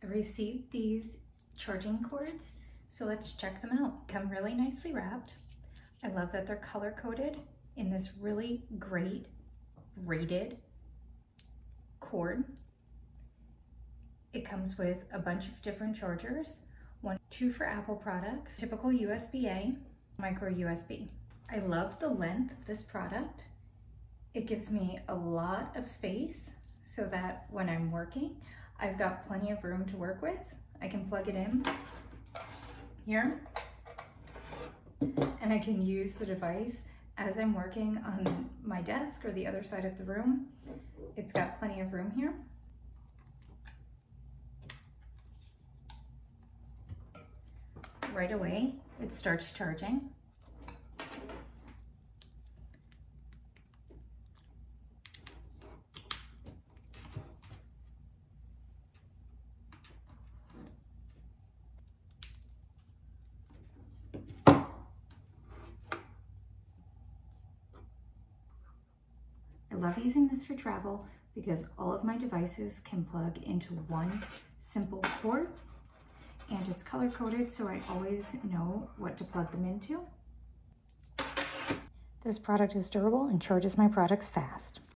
I received these charging cords, so let's check them out. Come really nicely wrapped. I love that they're color coded in this really great braided cord. It comes with a bunch of different chargers, two for Apple products, typical USB-A, micro USB. I love the length of this product. It gives me a lot of space so that when I'm working, I've got plenty of room to work with. I can plug it in here, and I can use the device as I'm working on my desk or the other side of the room. It's got plenty of room here. Right away, it starts charging. I love using this for travel because all of my devices can plug into one simple port, and it's color coded so I always know what to plug them into. This product is durable and charges my products fast.